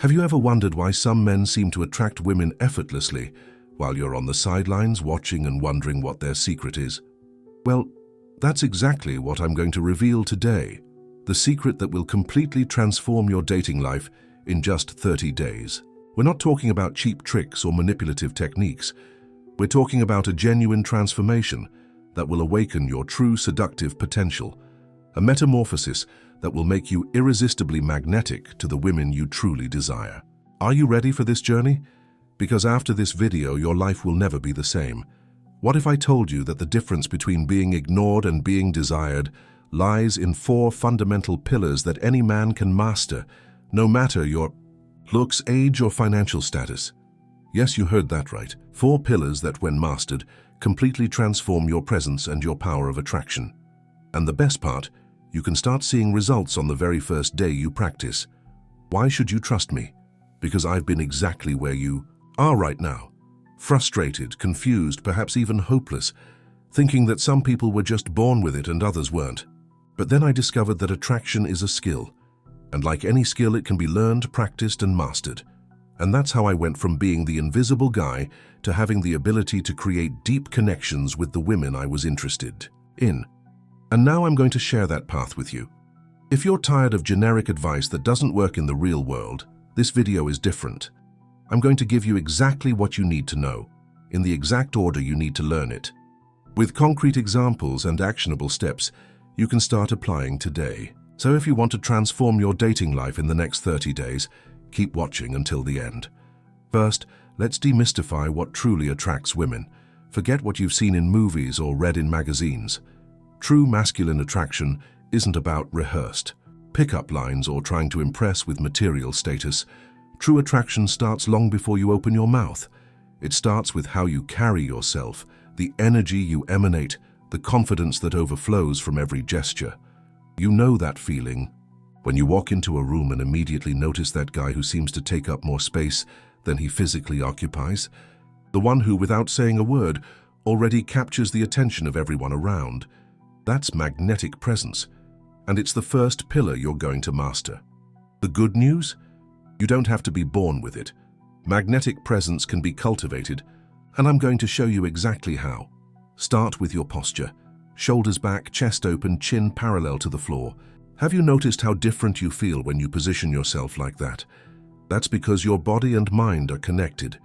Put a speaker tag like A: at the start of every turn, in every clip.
A: Have you ever wondered why some men seem to attract women effortlessly while you're on the sidelines watching and wondering what their secret is? Well, that's exactly what I'm going to reveal today. The secret that will completely transform your dating life in just 30 days. We're not talking about cheap tricks or manipulative techniques. We're talking about a genuine transformation that will awaken your true seductive potential, a metamorphosis that will make you irresistibly magnetic to the women you truly desire. Are you ready for this journey? Because after this video, your life will never be the same. What if I told you that the difference between being ignored and being desired lies in 4 fundamental pillars that any man can master, no matter your looks, age, or financial status? Yes, you heard that right. 4 pillars that, when mastered, completely transform your presence and your power of attraction. And the best part, you can start seeing results on the very first day you practice. Why should you trust me? Because I've been exactly where you are right now. Frustrated, confused, perhaps even hopeless, thinking that some people were just born with it and others weren't. But then I discovered that attraction is a skill. And like any skill, it can be learned, practiced, and mastered. And that's how I went from being the invisible guy to having the ability to create deep connections with the women I was interested in. And now I'm going to share that path with you. If you're tired of generic advice that doesn't work in the real world, this video is different. I'm going to give you exactly what you need to know, in the exact order you need to learn it. With concrete examples and actionable steps, you can start applying today. So if you want to transform your dating life in the next 30 days, keep watching until the end. First, let's demystify what truly attracts women. Forget what you've seen in movies or read in magazines. True masculine attraction isn't about rehearsed pickup lines or trying to impress with material status. True attraction starts long before you open your mouth. It starts with how you carry yourself, the energy you emanate, the confidence that overflows from every gesture. You know that feeling when you walk into a room and immediately notice that guy who seems to take up more space than he physically occupies. The one who, without saying a word, already captures the attention of everyone around. That's magnetic presence, and it's the first pillar you're going to master. The good news? You don't have to be born with it. Magnetic presence can be cultivated, and I'm going to show you exactly how. Start with your posture. Shoulders back, chest open, chin parallel to the floor. Have you noticed how different you feel when you position yourself like that? That's because your body and mind are connected.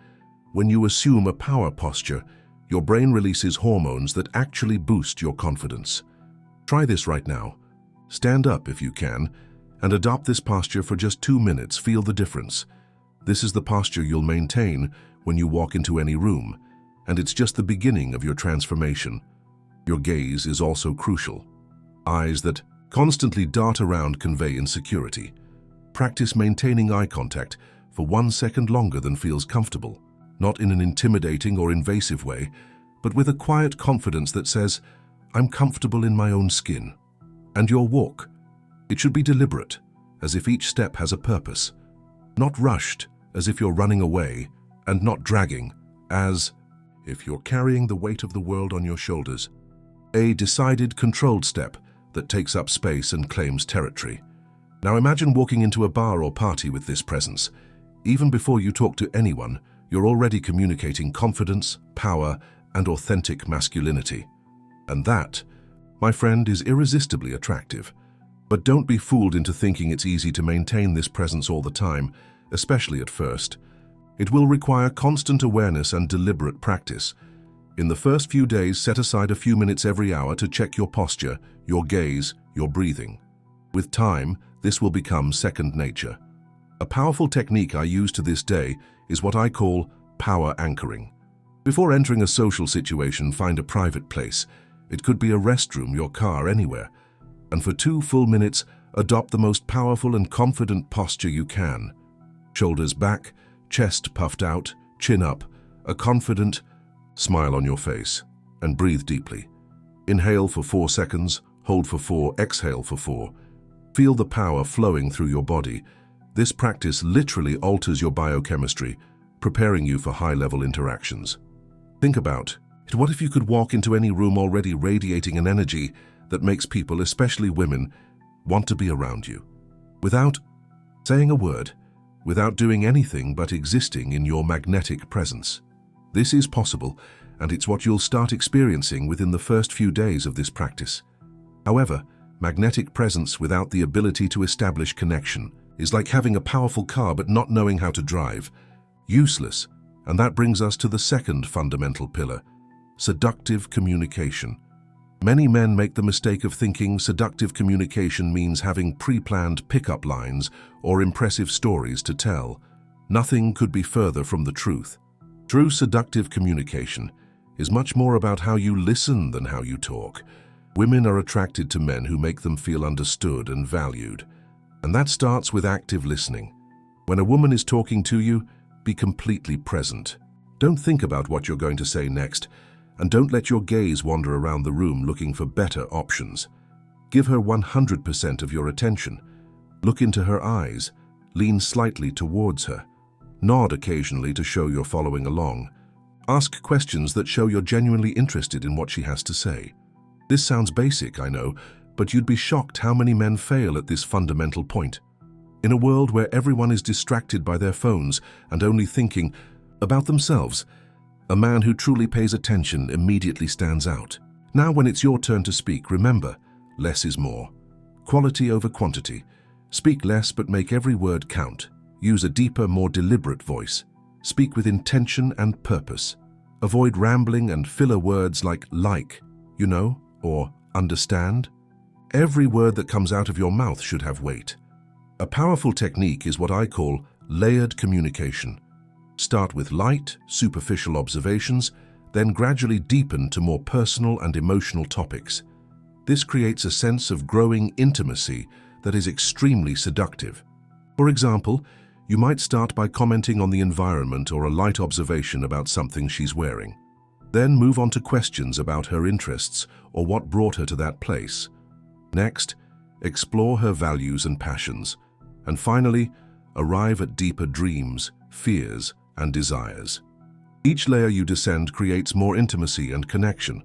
A: When you assume a power posture, your brain releases hormones that actually boost your confidence. Try this right now. Stand up if you can, and adopt this posture for just 2 minutes. Feel the difference. This is the posture you'll maintain when you walk into any room, and it's just the beginning of your transformation. Your gaze is also crucial. Eyes that constantly dart around convey insecurity. Practice maintaining eye contact for 1 second longer than feels comfortable, not in an intimidating or invasive way, but with a quiet confidence that says, "I'm comfortable in my own skin." And your walk, it should be deliberate, as if each step has a purpose. Not rushed, as if you're running away, and not dragging, as if you're carrying the weight of the world on your shoulders. A decided, controlled step that takes up space and claims territory. Now imagine walking into a bar or party with this presence. Even before you talk to anyone, you're already communicating confidence, power, and authentic masculinity. And that, my friend, is irresistibly attractive. But don't be fooled into thinking it's easy to maintain this presence all the time, especially at first. It will require constant awareness and deliberate practice. In the first few days, set aside a few minutes every hour to check your posture, your gaze, your breathing. With time, this will become second nature. A powerful technique I use to this day is what I call power anchoring. Before entering a social situation, find a private place. It could be a restroom, your car, anywhere. And for 2 full minutes, adopt the most powerful and confident posture you can. Shoulders back, chest puffed out, chin up, a confident smile on your face, and breathe deeply. Inhale for 4 seconds, hold for 4, exhale for 4. Feel the power flowing through your body. This practice literally alters your biochemistry, preparing you for high-level interactions. Think about it. What if you could walk into any room already radiating an energy that makes people, especially women, want to be around you? Without saying a word, without doing anything but existing in your magnetic presence. This is possible, and it's what you'll start experiencing within the first few days of this practice. However, magnetic presence without the ability to establish connection is like having a powerful car but not knowing how to drive. Useless, and that brings us to the second fundamental pillar, seductive communication. Many men make the mistake of thinking seductive communication means having pre-planned pickup lines or impressive stories to tell. Nothing could be further from the truth. True seductive communication is much more about how you listen than how you talk. Women are attracted to men who make them feel understood and valued, and that starts with active listening. When a woman is talking to you, be completely present. Don't think about what you're going to say next, and don't let your gaze wander around the room looking for better options. Give her 100% of your attention. Look into her eyes, lean slightly towards her, nod occasionally to show you're following along. Ask questions that show you're genuinely interested in what she has to say. This sounds basic, I know, but you'd be shocked how many men fail at this fundamental point. In a world where everyone is distracted by their phones and only thinking about themselves, a man who truly pays attention immediately stands out. Now, when it's your turn to speak, remember, less is more. Quality over quantity. Speak less but make every word count. Use a deeper, more deliberate voice. Speak with intention and purpose. Avoid rambling and filler words like you know, or understand. Every word that comes out of your mouth should have weight. A powerful technique is what I call layered communication. Start with light, superficial observations, then gradually deepen to more personal and emotional topics. This creates a sense of growing intimacy that is extremely seductive. For example, you might start by commenting on the environment or a light observation about something she's wearing. Then move on to questions about her interests or what brought her to that place. Next, explore her values and passions. And finally, arrive at deeper dreams, fears, and desires. Each layer you descend creates more intimacy and connection.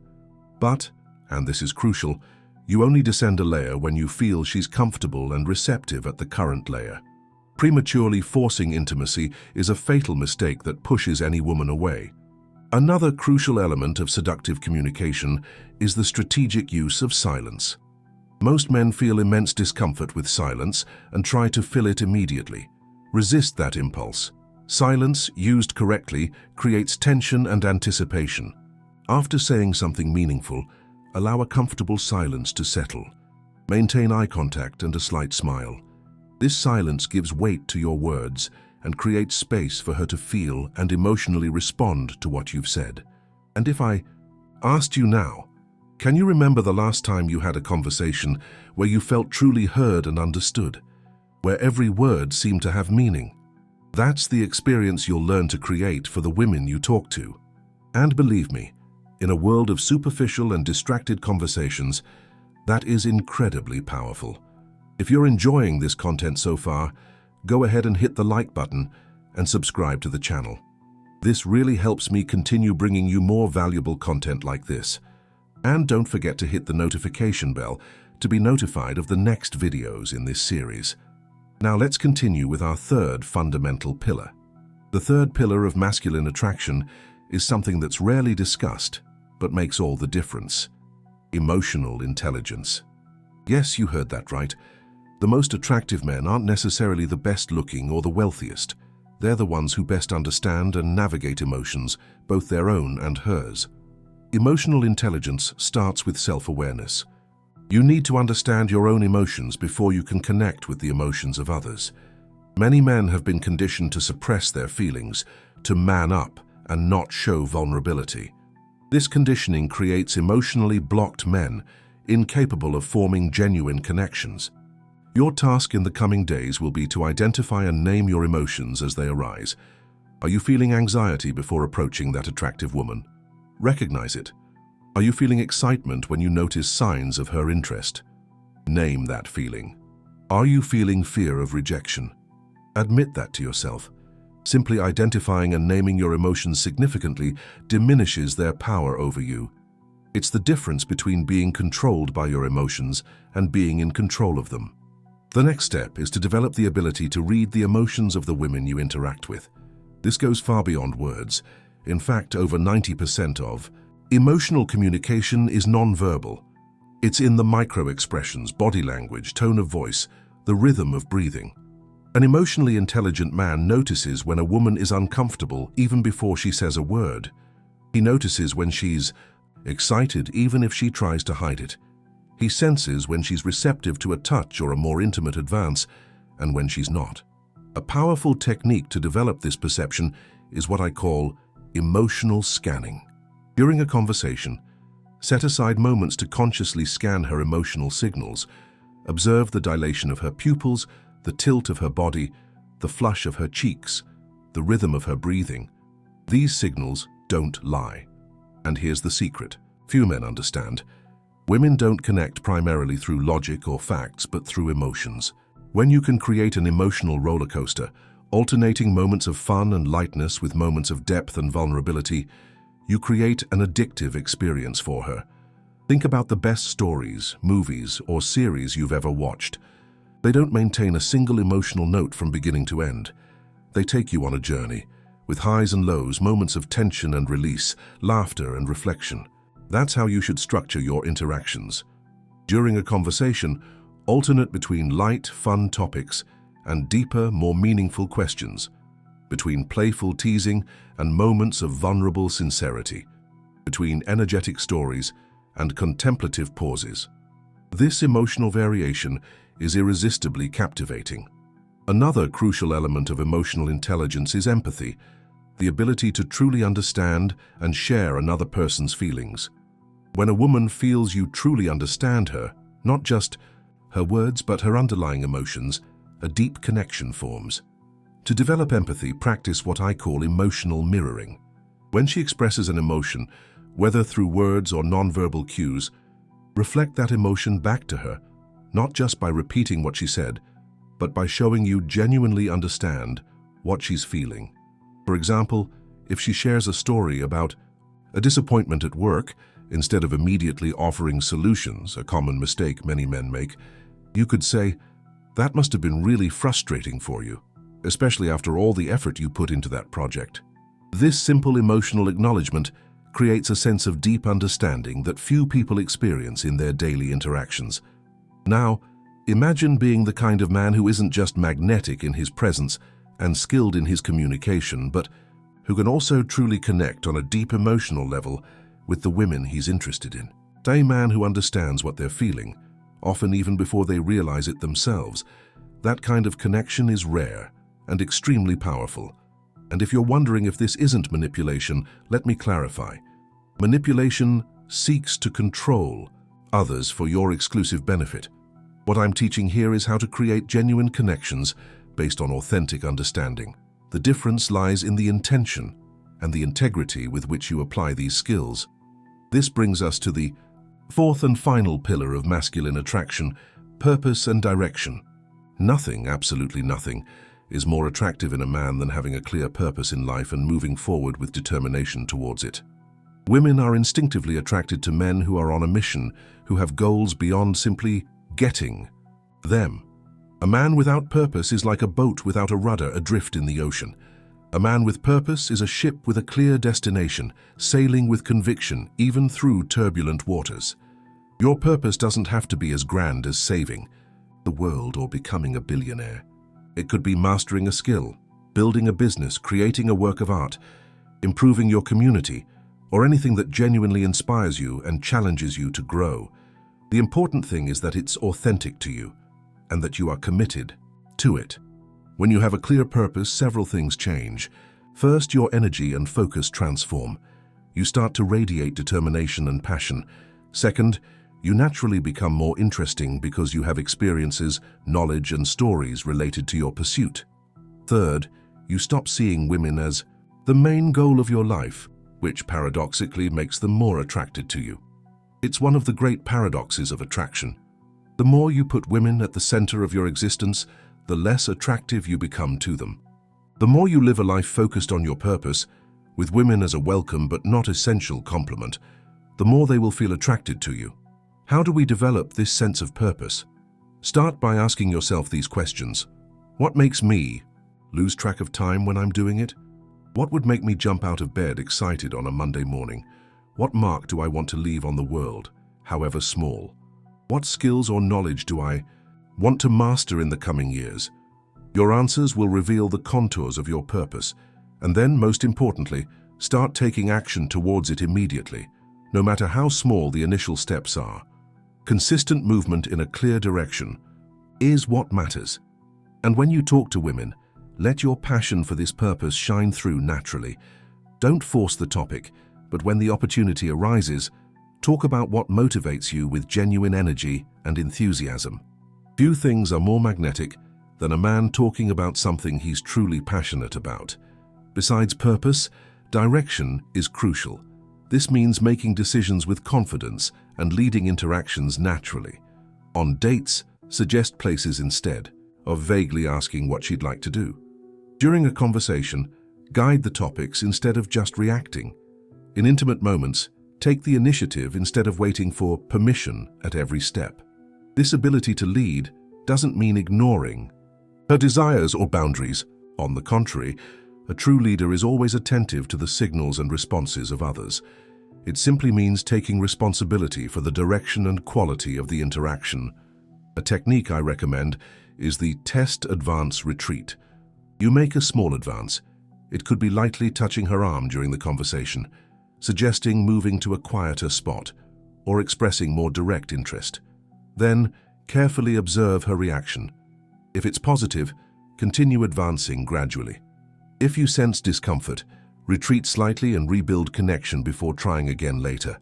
A: But, and this is crucial, you only descend a layer when you feel she's comfortable and receptive at the current layer. Prematurely forcing intimacy is a fatal mistake that pushes any woman away. Another crucial element of seductive communication is the strategic use of silence. Most men feel immense discomfort with silence and try to fill it immediately. Resist that impulse. Silence, used correctly, creates tension and anticipation. After saying something meaningful, allow a comfortable silence to settle. Maintain eye contact and a slight smile. This silence gives weight to your words and creates space for her to feel and emotionally respond to what you've said. And if I asked you now, can you remember the last time you had a conversation where you felt truly heard and understood, where every word seemed to have meaning? That's the experience you'll learn to create for the women you talk to. And believe me, in a world of superficial and distracted conversations, that is incredibly powerful. If you're enjoying this content so far, go ahead and hit the like button and subscribe to the channel. This really helps me continue bringing you more valuable content like this. And don't forget to hit the notification bell to be notified of the next videos in this series. Now let's continue with our third fundamental pillar. The third pillar of masculine attraction is something that's rarely discussed, but makes all the difference. Emotional intelligence. Yes, you heard that right. The most attractive men aren't necessarily the best looking or the wealthiest. They're the ones who best understand and navigate emotions, both their own and hers. Emotional intelligence starts with self-awareness. You need to understand your own emotions before you can connect with the emotions of others. Many men have been conditioned to suppress their feelings, to man up and not show vulnerability. This conditioning creates emotionally blocked men, incapable of forming genuine connections. Your task in the coming days will be to identify and name your emotions as they arise. Are you feeling anxiety before approaching that attractive woman? Recognize it. Are you feeling excitement when you notice signs of her interest? Name that feeling. Are you feeling fear of rejection? Admit that to yourself. Simply identifying and naming your emotions significantly diminishes their power over you. It's the difference between being controlled by your emotions and being in control of them. The next step is to develop the ability to read the emotions of the women you interact with. This goes far beyond words. In fact, over 90% of emotional communication is nonverbal. It's in the micro-expressions, body language, tone of voice, the rhythm of breathing. An emotionally intelligent man notices when a woman is uncomfortable even before she says a word. He notices when she's excited even if she tries to hide it. He senses when she's receptive to a touch or a more intimate advance and when she's not. A powerful technique to develop this perception is what I call emotional scanning. During a conversation, set aside moments to consciously scan her emotional signals. Observe the dilation of her pupils, the tilt of her body, the flush of her cheeks, the rhythm of her breathing. These signals don't lie. And here's the secret. Few men understand. Women don't connect primarily through logic or facts, but through emotions. When you can create an emotional roller coaster, alternating moments of fun and lightness with moments of depth and vulnerability, you create an addictive experience for her. Think about the best stories, movies, or series you've ever watched. They don't maintain a single emotional note from beginning to end. They take you on a journey, with highs and lows, moments of tension and release, laughter and reflection. That's how you should structure your interactions. During a conversation, alternate between light, fun topics and deeper, more meaningful questions, between playful teasing and moments of vulnerable sincerity, between energetic stories and contemplative pauses. This emotional variation is irresistibly captivating. Another crucial element of emotional intelligence is empathy, the ability to truly understand and share another person's feelings. When a woman feels you truly understand her, not just her words but her underlying emotions, a deep connection forms. To develop empathy, practice what I call emotional mirroring. When she expresses an emotion, whether through words or nonverbal cues, reflect that emotion back to her, not just by repeating what she said, but by showing you genuinely understand what she's feeling. For example, if she shares a story about a disappointment at work, instead of immediately offering solutions, a common mistake many men make, you could say, "That must have been really frustrating for you, especially after all the effort you put into that project." This simple emotional acknowledgement creates a sense of deep understanding that few people experience in their daily interactions. Now, imagine being the kind of man who isn't just magnetic in his presence and skilled in his communication, but who can also truly connect on a deep emotional level with the women he's interested in. A man who understands what they're feeling, often even before they realize it themselves. That kind of connection is rare and extremely powerful. And if you're wondering if this isn't manipulation, let me clarify. Manipulation seeks to control others for your exclusive benefit. What I'm teaching here is how to create genuine connections based on authentic understanding. The difference lies in the intention and the integrity with which you apply these skills. This brings us to the fourth and final pillar of masculine attraction, purpose and direction. Nothing, absolutely nothing, is more attractive in a man than having a clear purpose in life and moving forward with determination towards it. Women are instinctively attracted to men who are on a mission, who have goals beyond simply getting them. A man without purpose is like a boat without a rudder adrift in the ocean. A man with purpose is a ship with a clear destination, sailing with conviction, even through turbulent waters. Your purpose doesn't have to be as grand as saving the world or becoming a billionaire. It could be mastering a skill, building a business, creating a work of art, improving your community, or anything that genuinely inspires you and challenges you to grow. The important thing is that it's authentic to you and that you are committed to it. When you have a clear purpose, several things change. First, your energy and focus transform. You start to radiate determination and passion. Second, you naturally become more interesting because you have experiences, knowledge, and stories related to your pursuit. Third, you stop seeing women as the main goal of your life, which paradoxically makes them more attracted to you. It's one of the great paradoxes of attraction. The more you put women at the center of your existence, the less attractive you become to them. The more you live a life focused on your purpose, with women as a welcome but not essential complement, the more they will feel attracted to you. How do we develop this sense of purpose? Start by asking yourself these questions. What makes me lose track of time when I'm doing it? What would make me jump out of bed excited on a Monday morning? What mark do I want to leave on the world, however small? What skills or knowledge do I want to master in the coming years? Your answers will reveal the contours of your purpose, and then, most importantly, start taking action towards it immediately, no matter how small the initial steps are. Consistent movement in a clear direction is what matters. And when you talk to women, let your passion for this purpose shine through naturally. Don't force the topic, but when the opportunity arises, talk about what motivates you with genuine energy and enthusiasm. Few things are more magnetic than a man talking about something he's truly passionate about. Besides purpose, direction is crucial. This means making decisions with confidence and leading interactions naturally. On dates, suggest places instead of vaguely asking what she'd like to do. During a conversation, guide the topics instead of just reacting. In intimate moments, take the initiative instead of waiting for permission at every step. This ability to lead doesn't mean ignoring her desires or boundaries. On the contrary, a true leader is always attentive to the signals and responses of others. It simply means taking responsibility for the direction and quality of the interaction. A technique I recommend is the test, advance, retreat. You make a small advance. It could be lightly touching her arm during the conversation, suggesting moving to a quieter spot, or expressing more direct interest. Then, carefully observe her reaction. If it's positive, continue advancing gradually. If you sense discomfort, retreat slightly and rebuild connection before trying again later.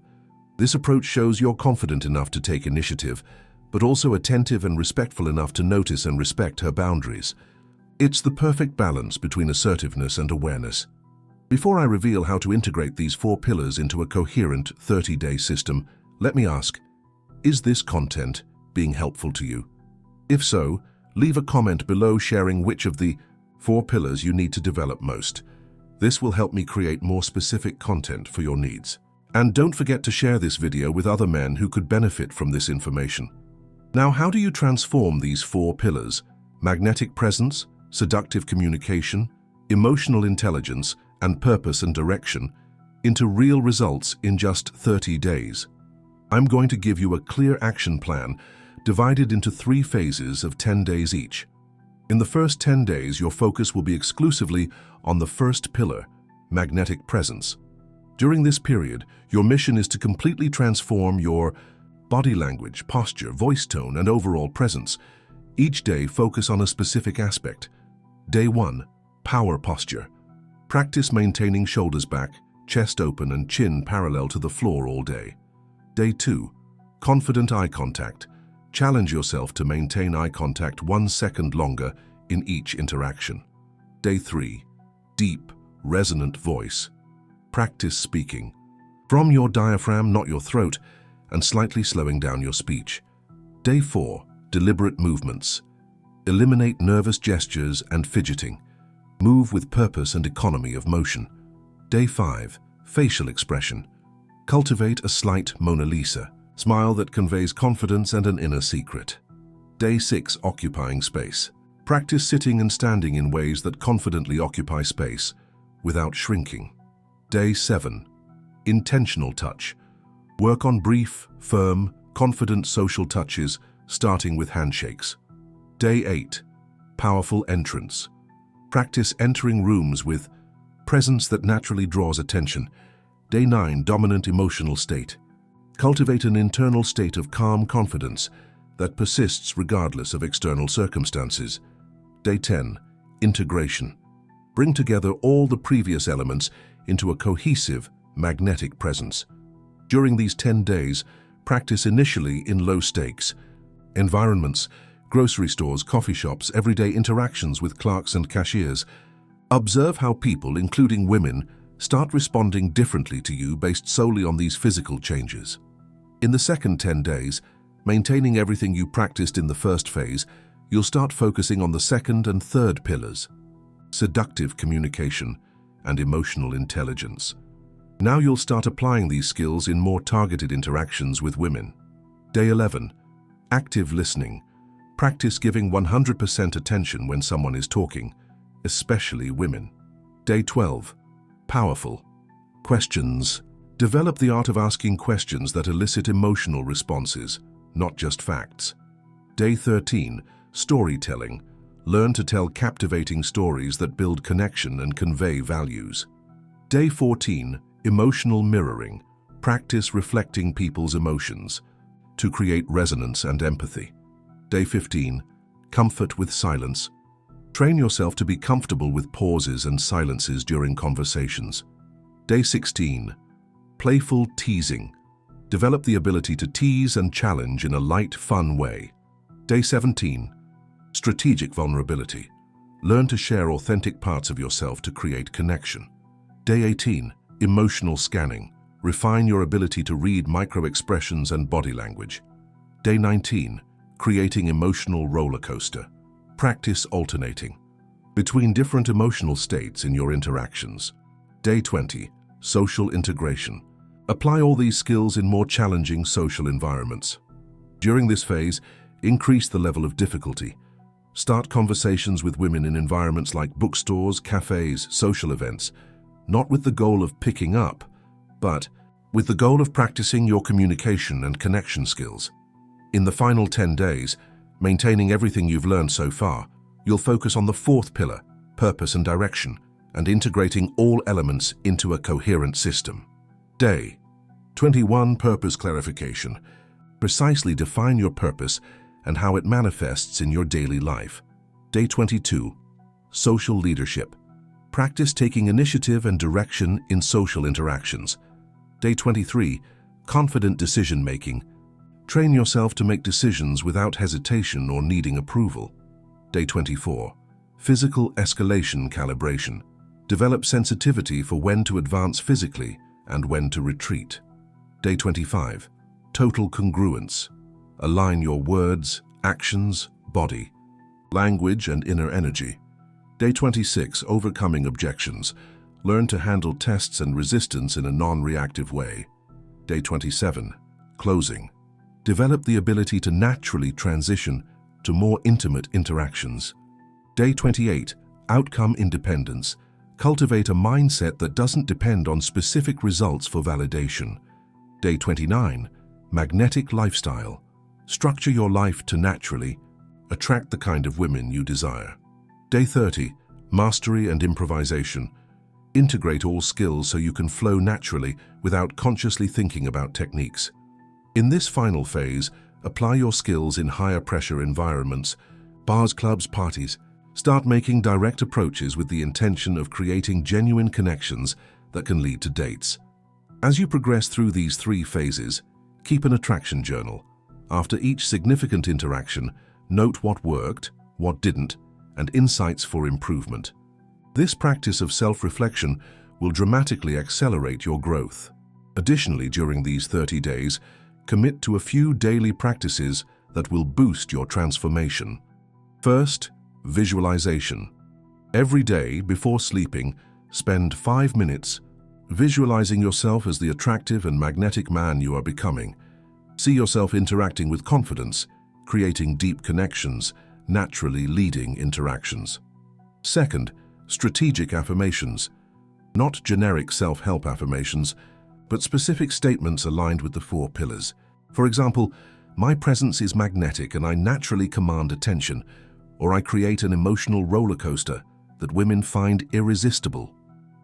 A: This approach shows you're confident enough to take initiative, but also attentive and respectful enough to notice and respect her boundaries. It's the perfect balance between assertiveness and awareness. Before I reveal how to integrate these 4 pillars into a coherent 30-day system, let me ask, is this content being helpful to you? If so, leave a comment below sharing which of the 4 pillars you need to develop most. This will help me create more specific content for your needs. And don't forget to share this video with other men who could benefit from this information. Now, how do you transform these 4 pillars, magnetic presence, seductive communication, emotional intelligence, and purpose and direction, into real results in just 30 days? I'm going to give you a clear action plan divided into 3 phases of 10 days each. In the first 10 days, your focus will be exclusively on the first pillar, magnetic presence. During this period, your mission is to completely transform your body language, posture, voice tone, and overall presence. Each day, focus on a specific aspect. Day 1, power posture. Practice maintaining shoulders back, chest open, and chin parallel to the floor all day. Day 2, confident eye contact. Challenge yourself to maintain eye contact 1 second longer in each interaction. Day 3, deep, resonant voice. Practice speaking from your diaphragm, not your throat, and slightly slowing down your speech. Day 4, deliberate movements. Eliminate nervous gestures and fidgeting. Move with purpose and economy of motion. Day 5, facial expression. Cultivate a slight Mona Lisa, smile that conveys confidence and an inner secret. Day 6, occupying space. Practice sitting and standing in ways that confidently occupy space without shrinking. Day 7, intentional touch. Work on brief, firm, confident social touches, starting with handshakes. Day 8, powerful entrance. Practice entering rooms with presence that naturally draws attention. Day 9, dominant emotional state. Cultivate an internal state of calm confidence that persists regardless of external circumstances. Day 10, integration. Bring together all the previous elements into a cohesive, magnetic presence. During these 10 days, practice initially in low-stakes environments, grocery stores, coffee shops, everyday interactions with clerks and cashiers. Observe how people, including women, start responding differently to you based solely on these physical changes. In the second 10 days, maintaining everything you practiced in the first phase, you'll start focusing on the second and third pillars, seductive communication and emotional intelligence. Now you'll start applying these skills in more targeted interactions with women. Day 11, active listening. Practice giving 100% attention when someone is talking, especially women. Day 12. Powerful. Questions. Develop the art of asking questions that elicit emotional responses, not just facts. Day 13. Storytelling. Learn to tell captivating stories that build connection and convey values. Day 14. Emotional mirroring. Practice reflecting people's emotions to create resonance and empathy. Day 15. Comfort with silence. Train yourself to be comfortable with pauses and silences during conversations. Day 16. Playful teasing. Develop the ability to tease and challenge in a light, fun way. Day 17. Strategic vulnerability. Learn to share authentic parts of yourself to create connection. Day 18. Emotional scanning. Refine your ability to read micro-expressions and body language. Day 19. Creating emotional roller coaster. Practice alternating between different emotional states in your interactions. Day 20. Social integration. Apply all these skills in more challenging social environments. During this phase, increase the level of difficulty. Start conversations with women in environments like bookstores, cafes, social events, not with the goal of picking up, but with the goal of practicing your communication and connection skills. In the final 10 days, maintaining everything you've learned so far, you'll focus on the fourth pillar, purpose and direction, and integrating all elements into a coherent system. Day 21. Purpose clarification. Precisely define your purpose and how it manifests in your daily life. Day 22. Social leadership. Practice taking initiative and direction in social interactions. Day 23. Confident decision-making. Train yourself to make decisions without hesitation or needing approval. Day 24. Physical escalation calibration. Develop sensitivity for when to advance physically and when to retreat. Day 25. Total congruence. Align your words, actions, body, language, and inner energy. Day 26. Overcoming objections. Learn to handle tests and resistance in a non-reactive way. Day 27. Closing. Develop the ability to naturally transition to more intimate interactions. Day 28. Outcome independence. Cultivate a mindset that doesn't depend on specific results for validation. Day 29. Magnetic lifestyle. Structure your life to naturally attract the kind of women you desire. Day 30. Mastery and improvisation. Integrate all skills so you can flow naturally without consciously thinking about techniques. In this final phase, apply your skills in higher pressure environments, bars, clubs, parties. Start making direct approaches with the intention of creating genuine connections that can lead to dates. As you progress through these 3 phases, keep an attraction journal. After each significant interaction, note what worked, what didn't, and insights for improvement. This practice of self-reflection will dramatically accelerate your growth. Additionally, during these 30 days, commit to a few daily practices that will boost your transformation. First, visualization. Every day, before sleeping, spend 5 minutes visualizing yourself as the attractive and magnetic man you are becoming. See yourself interacting with confidence, creating deep connections, naturally leading interactions. Second, strategic affirmations. Not generic self-help affirmations, but specific statements aligned with the 4 pillars. For example, my presence is magnetic and I naturally command attention, or I create an emotional roller coaster that women find irresistible.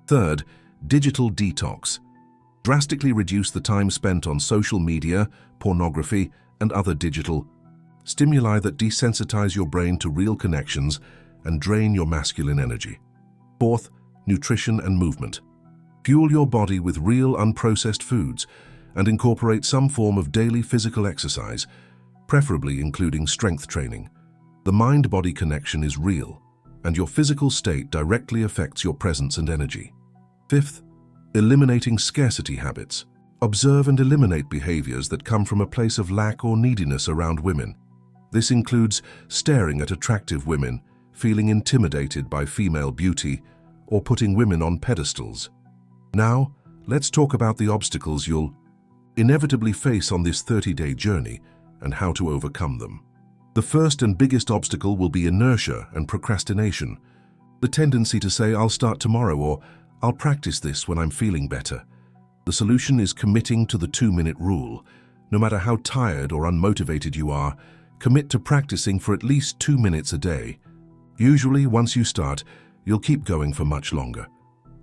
A: Third, digital detox. Drastically reduce the time spent on social media, pornography, and other digital stimuli that desensitize your brain to real connections and drain your masculine energy. Fourth, nutrition and movement. Fuel your body with real unprocessed foods and incorporate some form of daily physical exercise, preferably including strength training. The mind-body connection is real, and your physical state directly affects your presence and energy. Fifth, eliminating scarcity habits. Observe and eliminate behaviors that come from a place of lack or neediness around women. This includes staring at attractive women, feeling intimidated by female beauty, or putting women on pedestals. Now, let's talk about the obstacles you'll inevitably face on this 30-day journey and how to overcome them. The first and biggest obstacle will be inertia and procrastination. The tendency to say, "I'll start tomorrow," or "I'll practice this when I'm feeling better." The solution is committing to the 2-minute rule. No matter how tired or unmotivated you are, commit to practicing for at least 2 minutes a day. Usually, once you start, you'll keep going for much longer.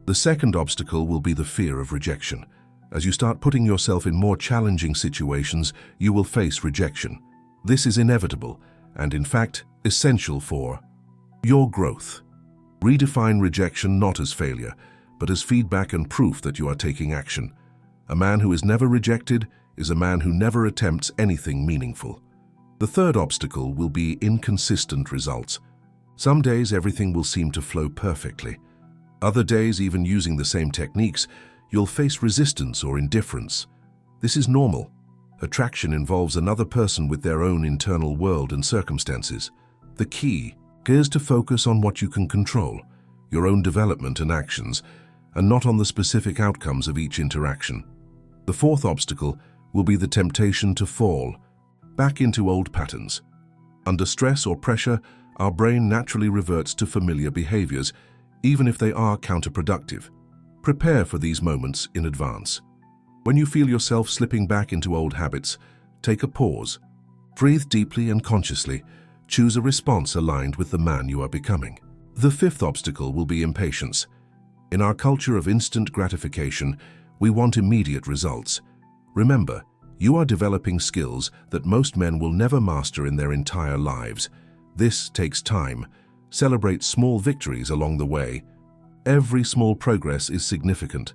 A: The second obstacle will be the fear of rejection. As you start putting yourself in more challenging situations, you will face rejection. This is inevitable and, in fact, essential for your growth. Redefine rejection not as failure, but as feedback and proof that you are taking action. A man who is never rejected is a man who never attempts anything meaningful. The third obstacle will be inconsistent results. Some days everything will seem to flow perfectly. Other days, even using the same techniques, you'll face resistance or indifference. This is normal. Attraction involves another person with their own internal world and circumstances. The key is to focus on what you can control, your own development and actions, and not on the specific outcomes of each interaction. The fourth obstacle will be the temptation to fall back into old patterns. Under stress or pressure, our brain naturally reverts to familiar behaviors, even if they are counterproductive. Prepare for these moments in advance. When you feel yourself slipping back into old habits, take a pause. Breathe deeply and consciously. Choose a response aligned with the man you are becoming. The fifth obstacle will be impatience. In our culture of instant gratification, we want immediate results. Remember, you are developing skills that most men will never master in their entire lives. This takes time. Celebrate small victories along the way. Every small progress is significant.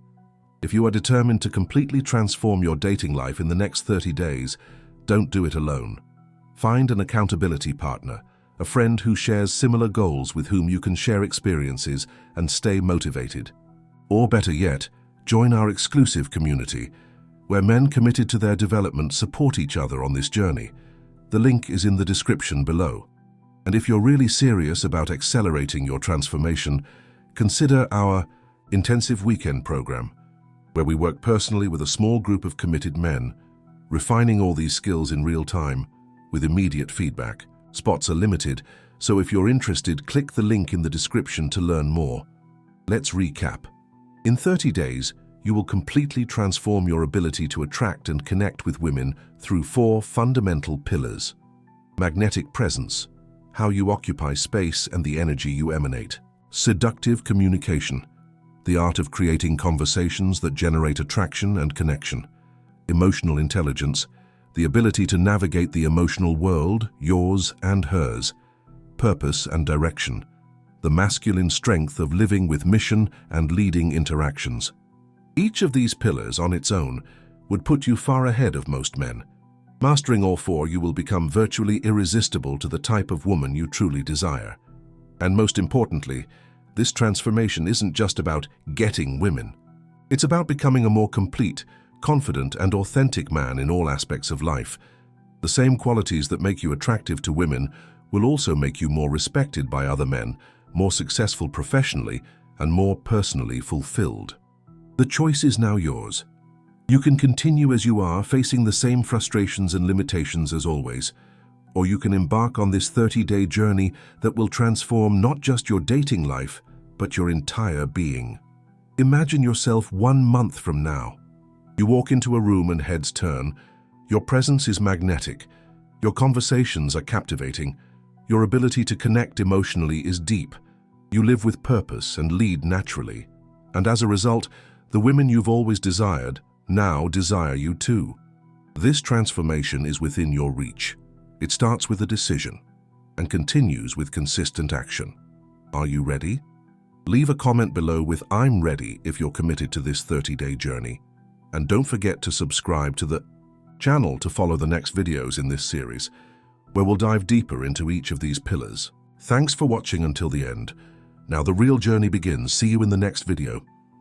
A: If you are determined to completely transform your dating life in the next 30 days, don't do it alone. Find an accountability partner, a friend who shares similar goals with whom you can share experiences and stay motivated. Or better yet, join our exclusive community, where men committed to their development support each other on this journey. The link is in the description below. And if you're really serious about accelerating your transformation, consider our intensive weekend program, where we work personally with a small group of committed men, refining all these skills in real time with immediate feedback. Spots are limited, so if you're interested, click the link in the description to learn more. Let's recap. In 30 days, you will completely transform your ability to attract and connect with women through 4 fundamental pillars. Magnetic presence, how you occupy space and the energy you emanate. Seductive communication, the art of creating conversations that generate attraction and connection. Emotional intelligence, the ability to navigate the emotional world, yours and hers. Purpose and direction, the masculine strength of living with mission and leading interactions. Each of these pillars on its own would put you far ahead of most men. Mastering all 4, you will become virtually irresistible to the type of woman you truly desire. And most importantly, this transformation isn't just about getting women. It's about becoming a more complete, confident, and authentic man in all aspects of life. The same qualities that make you attractive to women will also make you more respected by other men, more successful professionally, and more personally fulfilled. The choice is now yours. You can continue as you are, facing the same frustrations and limitations as always, or you can embark on this 30-day journey that will transform not just your dating life, but your entire being. Imagine yourself 1 month from now. You walk into a room and heads turn. Your presence is magnetic. Your conversations are captivating. Your ability to connect emotionally is deep. You live with purpose and lead naturally. And as a result, the women you've always desired now desire you too. This transformation is within your reach. It starts with a decision and continues with consistent action. Are you ready? Leave a comment below with "I'm ready" if you're committed to this 30-day journey. And don't forget to subscribe to the channel to follow the next videos in this series, where we'll dive deeper into each of these pillars. Thanks for watching until the end. Now the real journey begins. See you in the next video.